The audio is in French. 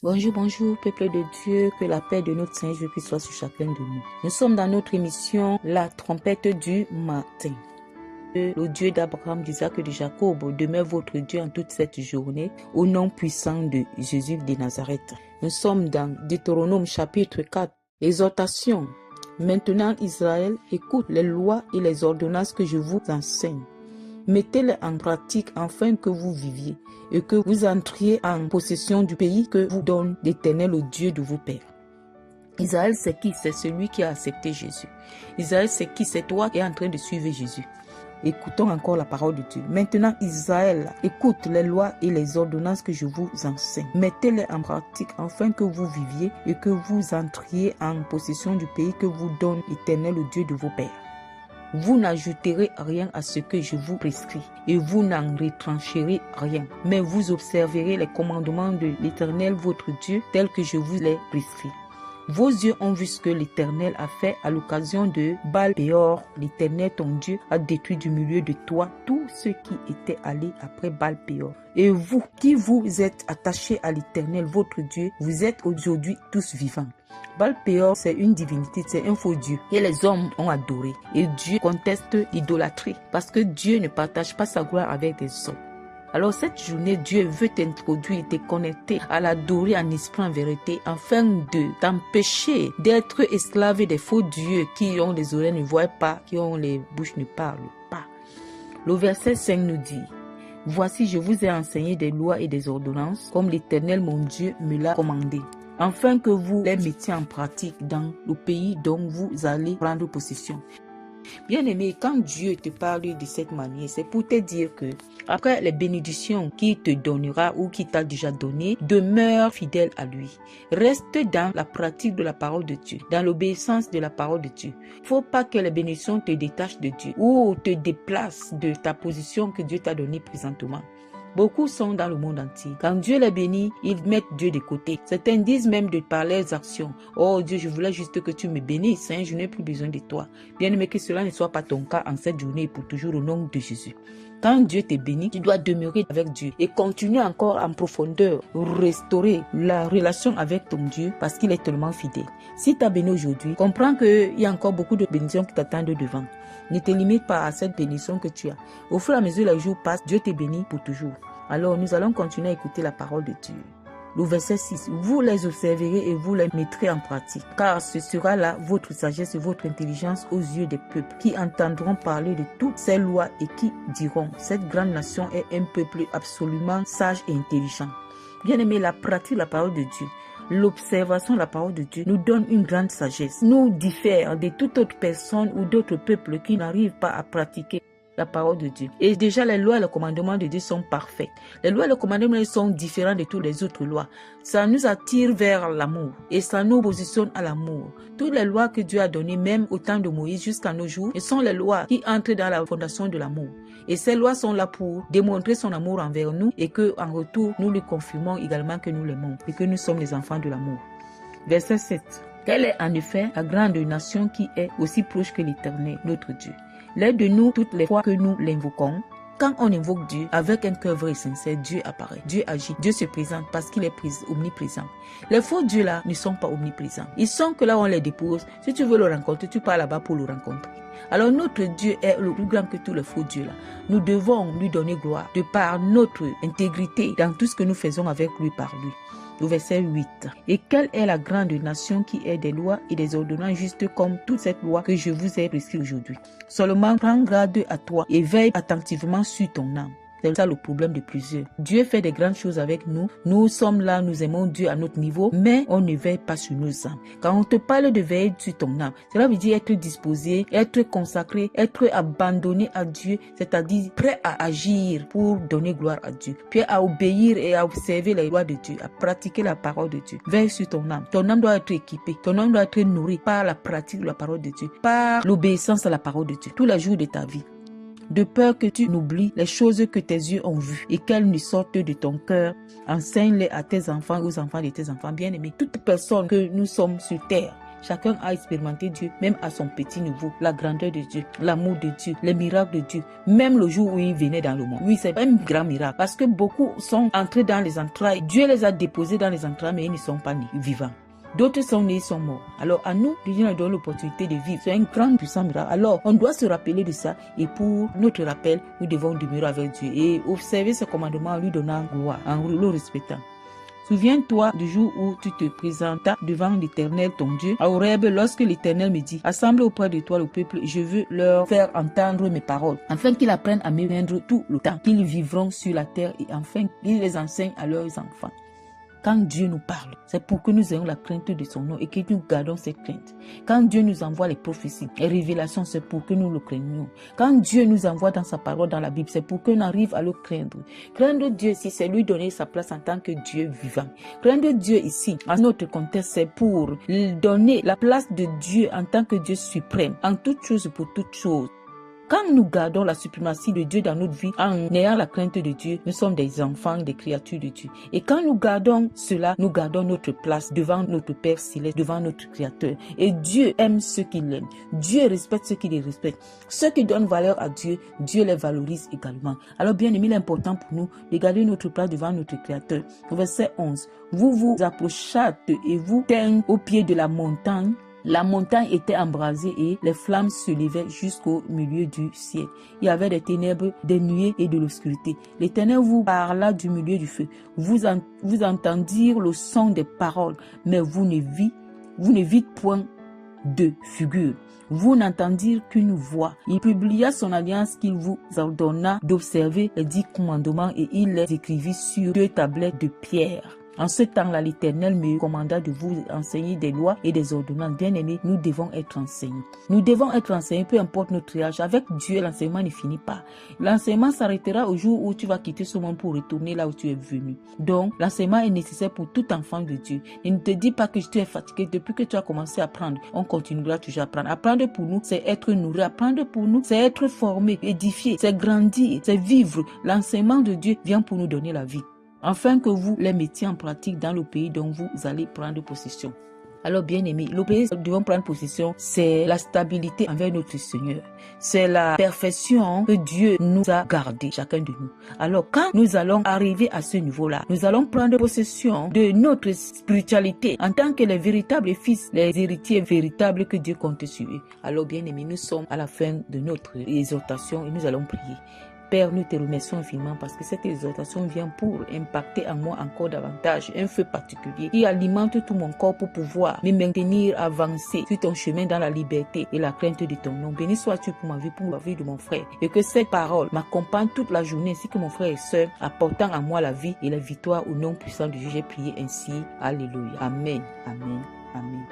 Bonjour, bonjour, peuple de Dieu, que la paix de notre Seigneur Jésus-Christ soit sur chacun de nous. Nous sommes dans notre émission La trompette du matin. Le Dieu d'Abraham, d'Isaac et de Jacob demeure votre Dieu en toute cette journée, au nom puissant de Jésus de Nazareth. Nous sommes dans Deutéronome chapitre 4, exhortation. Maintenant Israël, écoute les lois et les ordonnances que je vous enseigne. Mettez-les en pratique afin que vous viviez et que vous entriez en possession du pays que vous donne l'Éternel, le Dieu de vos pères. Israël, c'est qui? C'est celui qui a accepté Jésus. Israël, c'est qui? C'est toi qui es en train de suivre Jésus. Écoutons encore la parole de Dieu. Maintenant, Israël, écoute les lois et les ordonnances que je vous enseigne. Mettez-les en pratique afin que vous viviez et que vous entriez en possession du pays que vous donne l'Éternel, le Dieu de vos pères. Vous n'ajouterez rien à ce que je vous prescris et vous n'en retrancherez rien. Mais vous observerez les commandements de l'Éternel votre Dieu tels que je vous les prescris. Vos yeux ont vu ce que l'Éternel a fait à l'occasion de Baal-Péor. L'Éternel ton Dieu a détruit du milieu de toi tous ceux qui étaient allés après Baal-Péor. Et vous, qui vous êtes attachés à l'Éternel votre Dieu, vous êtes aujourd'hui tous vivants. Baal-Péor, c'est une divinité, c'est un faux Dieu que les hommes ont adoré. Et Dieu conteste l'idolâtrie parce que Dieu ne partage pas sa gloire avec des hommes. Alors cette journée, Dieu veut t'introduire, te connecter à l'adorer en esprit, en vérité, afin de t'empêcher d'être esclave des faux dieux qui ont les oreilles ne voient pas, qui ont les bouches ne parlent pas. Le verset 5 nous dit: Voici, je vous ai enseigné des lois et des ordonnances, comme l'Éternel mon Dieu me l'a commandé, afin que vous les mettiez en pratique dans le pays dont vous allez prendre possession. Bien-aimé, quand Dieu te parle de cette manière, c'est pour te dire que après les bénédictions qu'il te donnera ou qu'il t'a déjà donné, demeure fidèle à lui. Reste dans la pratique de la parole de Dieu, dans l'obéissance de la parole de Dieu. Il ne faut pas que les bénédictions te détachent de Dieu ou te déplacent de ta position que Dieu t'a donnée présentement. Beaucoup sont dans le monde entier. Quand Dieu les bénit, ils mettent Dieu de côté. Certains disent même de par leurs actions: Oh Dieu, je voulais juste que tu me bénisses, je n'ai plus besoin de toi. Bien-aimé, que cela ne soit pas ton cas en cette journée et pour toujours au nom de Jésus. Quand Dieu te bénit, tu dois demeurer avec Dieu et continuer encore en profondeur, restaurer la relation avec ton Dieu parce qu'il est tellement fidèle. Si tu as béni aujourd'hui, comprends qu'il y a encore beaucoup de bénédictions qui t'attendent devant. Ne te limite pas à cette bénédiction que tu as. Au fur et à mesure que les jours passent, Dieu te bénit pour toujours. Alors nous allons continuer à écouter la parole de Dieu. Le verset 6, vous les observerez et vous les mettrez en pratique, car ce sera là votre sagesse et votre intelligence aux yeux des peuples, qui entendront parler de toutes ces lois et qui diront: cette grande nation est un peuple absolument sage et intelligent. Bien-aimé, la pratique de la parole de Dieu, l'observation de la parole de Dieu nous donne une grande sagesse, nous diffère de toute autre personne ou d'autres peuples qui n'arrivent pas à pratiquer la parole de Dieu. Et déjà, les lois et les commandements de Dieu sont parfaits. Les lois et les commandements sont différents de toutes les autres lois. Ça nous attire vers l'amour et ça nous positionne à l'amour. Toutes les lois que Dieu a données, même au temps de Moïse jusqu'à nos jours, ce sont les lois qui entrent dans la fondation de l'amour. Et ces lois sont là pour démontrer son amour envers nous et qu'en retour, nous lui confirmons également que nous l'aimons et que nous sommes les enfants de l'amour. Verset 7. Quelle est en effet la grande nation qui est aussi proche que l'Éternel, notre Dieu? L'aide de nous toutes les fois que nous l'invoquons. Quand on invoque Dieu avec un cœur vrai et sincère, Dieu apparaît, Dieu agit, Dieu se présente parce qu'il est omniprésent. Les faux dieux là ne sont pas omniprésents. Ils sont que là on les dépose. Si tu veux le rencontrer, tu pars là-bas pour le rencontrer. Alors notre Dieu est le plus grand que tous les faux dieux là. Nous devons lui donner gloire de par notre intégrité dans tout ce que nous faisons avec lui par lui. Le verset 8. Et quelle est la grande nation qui est des lois et des ordonnances justes comme toute cette loi que je vous ai prescrite aujourd'hui? Seulement prends garde à toi et veille attentivement sur ton âme. C'est ça le problème de plusieurs. Dieu fait des grandes choses avec nous. Nous sommes là, nous aimons Dieu à notre niveau, mais on ne veille pas sur nos âmes. Quand on te parle de veiller sur ton âme, cela veut dire être disposé, être consacré, être abandonné à Dieu, c'est-à-dire prêt à agir pour donner gloire à Dieu, puis à obéir et à observer les lois de Dieu, à pratiquer la parole de Dieu. Veille sur ton âme. Ton âme doit être équipée, ton âme doit être nourrie par la pratique de la parole de Dieu, par l'obéissance à la parole de Dieu, tous les jours de ta vie. De peur que tu n'oublies les choses que tes yeux ont vues et qu'elles ne sortent de ton cœur. Enseigne-les à tes enfants, aux enfants de tes enfants bien-aimés. Toute personne que nous sommes sur terre, Chacun a expérimenté Dieu, même à son petit niveau, la grandeur de Dieu, l'amour de Dieu, les miracles de Dieu, même le jour où il venait dans le monde. Oui, c'est un grand miracle parce que beaucoup sont entrés dans les entrailles. Dieu les a déposés dans les entrailles, mais ils ne sont pas nés vivants. D'autres sont nés, sont morts. Alors à nous, Dieu nous donne l'opportunité de vivre. C'est un grand puissant miracle. Alors on doit se rappeler de ça et pour notre rappel, nous devons demeurer avec Dieu et observer ce commandement en lui donnant gloire, en le respectant. Souviens-toi du jour où tu te présentas devant l'Éternel ton Dieu à Horeb lorsque l'Éternel me dit: assemble auprès de toi le peuple, je veux leur faire entendre mes paroles, afin qu'ils apprennent à me rendre tout le temps qu'ils vivront sur la terre et enfin qu'ils les enseignent à leurs enfants. Quand Dieu nous parle, c'est pour que nous ayons la crainte de son nom et que nous gardons cette crainte. Quand Dieu nous envoie les prophéties et révélations, c'est pour que nous le craignions. Quand Dieu nous envoie dans sa parole, dans la Bible, c'est pour qu'on arrive à le craindre. Craindre Dieu ici, c'est lui donner sa place en tant que Dieu vivant. Craindre Dieu ici, en notre contexte, c'est pour lui donner la place de Dieu en tant que Dieu suprême, en toute chose pour toute chose. Quand nous gardons la suprématie de Dieu dans notre vie, en ayant la crainte de Dieu, nous sommes des enfants, des créatures de Dieu. Et quand nous gardons cela, nous gardons notre place devant notre Père Céleste, devant notre Créateur. Et Dieu aime ceux qu'il aime. Dieu respecte ceux qui les respectent. Ceux qui donnent valeur à Dieu, Dieu les valorise également. Alors bien aimé, il est important pour nous de garder notre place devant notre Créateur. Verset 11. Vous vous approchâtes et vous teignez au pied de la montagne. La montagne était embrasée et les flammes se levaient jusqu'au milieu du ciel. Il y avait des ténèbres, des nuées et de l'obscurité. L'Éternel vous parla du milieu du feu. Vous entendirez le son des paroles, mais vous ne vîtes point de figure. Vous n'entendirez qu'une voix. Il publia son alliance qu'il vous ordonna d'observer les 10 commandements et il les écrivit sur 2 tablettes de pierre. En ce temps-là, l'Éternel me commanda de vous enseigner des lois et des ordonnances. Bien-aimés, nous devons être enseignés. Nous devons être enseignés, peu importe notre âge. Avec Dieu, l'enseignement ne finit pas. L'enseignement s'arrêtera au jour où tu vas quitter ce monde pour retourner là où tu es venu. Donc, l'enseignement est nécessaire pour tout enfant de Dieu. Et ne te dis pas que tu es fatigué. Depuis que tu as commencé à apprendre, on continuera toujours à apprendre. Apprendre pour nous, c'est être nourri. Apprendre pour nous, c'est être formé, édifié, c'est grandir, c'est vivre. L'enseignement de Dieu vient pour nous donner la vie, afin que vous les mettiez en pratique dans le pays dont vous allez prendre possession. Alors bien aimé, le pays dont nous devons prendre possession, c'est la stabilité envers notre Seigneur. C'est la perfection que Dieu nous a gardée, chacun de nous. Alors quand nous allons arriver à ce niveau-là, nous allons prendre possession de notre spiritualité en tant que les véritables fils, les héritiers véritables que Dieu compte sur eux. Alors bien aimé, nous sommes à la fin de notre exhortation et nous allons prier. Père, nous te remercions infiniment parce que cette exhortation vient pour impacter en moi encore davantage un feu particulier qui alimente tout mon corps pour pouvoir me maintenir avancé sur ton chemin dans la liberté et la crainte de ton nom. Béni sois-tu pour la vie de mon frère et que cette parole m'accompagne toute la journée ainsi que mon frère et soeur, apportant à moi la vie et la victoire au nom puissant de Dieu. J'ai prié ainsi. Alléluia. Amen. Amen. Amen.